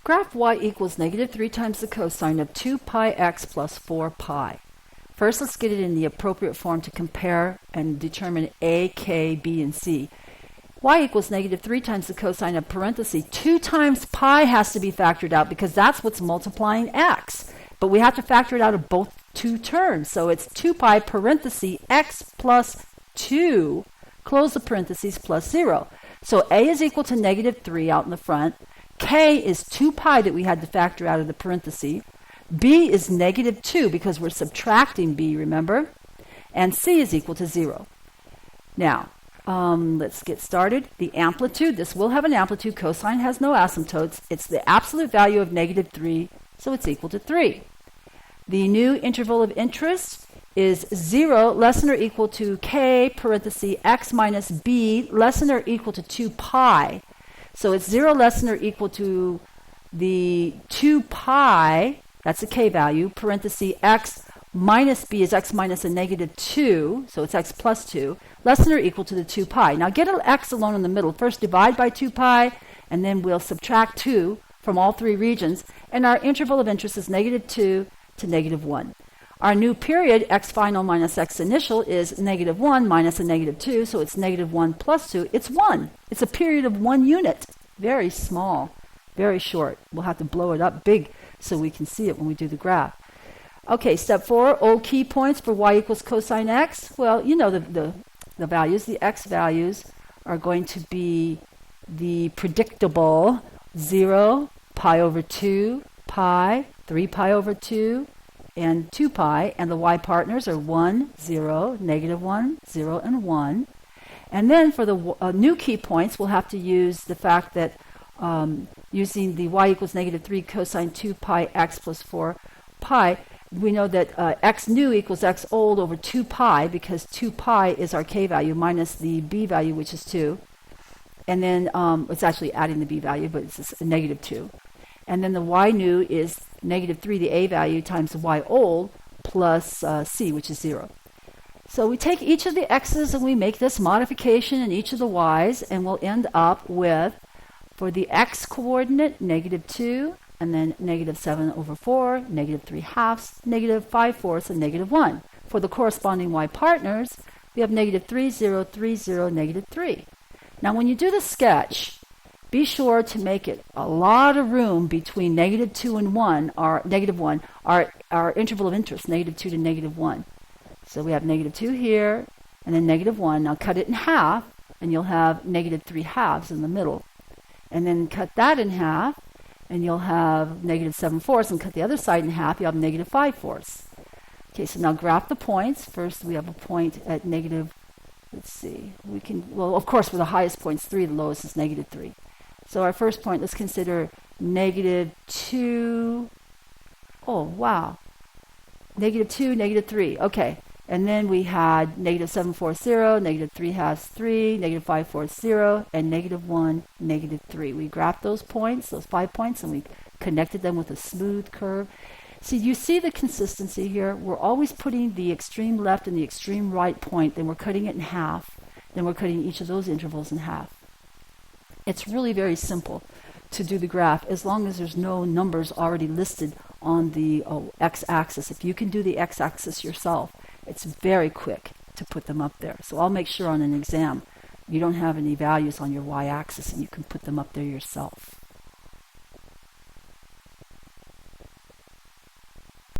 Graph y equals -3 times the cosine of 2 pi x plus 4 pi. First, let's get it in the appropriate form to compare and determine a, k, b, and c. Y equals -3 times the cosine of parenthesis. 2 times pi has to be factored out because that's what's multiplying x. But we have to factor it out of both two terms. So it's 2 pi parenthesis x plus 2, close the parentheses, plus 0. So a is equal to -3 out in the front. K is 2 pi that we had to factor out of the parentheses. B is -2 because we're subtracting b, remember? And c is equal to 0. Now, let's get started. The amplitude, this will have an amplitude. Cosine has no asymptotes. It's the absolute value of -3, so it's equal to 3. The new interval of interest is 0 less than or equal to k parenthesis x minus b less than or equal to 2 pi. So it's 0 less than or equal to the 2 pi, that's a k value, parenthesis x minus b is x minus a -2, so it's x plus 2, less than or equal to the 2 pi. Now get an x alone in the middle. First divide by 2 pi, and then we'll subtract 2 from all three regions, and our interval of interest is -2 to -1. Our new period, x final minus x initial, is -1 minus a -2, so it's -1 plus 2. It's 1. It's a period of 1 unit. Very small, very short. We'll have to blow it up big so we can see it when we do the graph. Okay, step 4, old key points for y equals cosine x. Well, you know the values. The x values are going to be the predictable 0, pi over 2, pi, 3 pi over 2, and 2 pi, and the y partners are 1, 0, -1, 0, and 1. And then for the new key points, we'll have to use the fact that using the y equals -3 cosine 2 pi x plus 4 pi, we know that x new equals x old over 2 pi because 2 pi is our k value minus the b value, which is 2. And then it's actually adding the b value, but it's a -2. And then the y new is -3, the a value, times the y old plus c, which is 0. So we take each of the x's and we make this modification in each of the y's, and we'll end up with, for the x coordinate, -2, and then -7 over 4, -3 halves, -5 fourths, and -1. For the corresponding y partners, we have -3, 0, 3, 0, -3. Now when you do the sketch, be sure to make it a lot of room between -2 and 1, or -1, our interval of interest, -2 to -1. So we have -2 here, and then -1. Now cut it in half, and you'll have -3 halves in the middle. And then cut that in half, and you'll have -7 fourths, and cut the other side in half, you'll have -5 fourths. Okay, so now graph the points. First we have a point at let's see, well, of course, for the highest point is 3, the lowest is -3. So our first point, let's consider -2, oh wow, -2, -3, okay. And then we had -7 fourths 0, -3 halves 3, -5 fourths 0, and -1, -3. We graphed those points, those 5 points, and we connected them with a smooth curve. See, you see the consistency here? We're always putting the extreme left and the extreme right point, then we're cutting it in half, then we're cutting each of those intervals in half. It's really very simple to do the graph as long as there's no numbers already listed on the x-axis. If you can do the x-axis yourself, it's very quick to put them up there. So I'll make sure on an exam you don't have any values on your y-axis and you can put them up there yourself.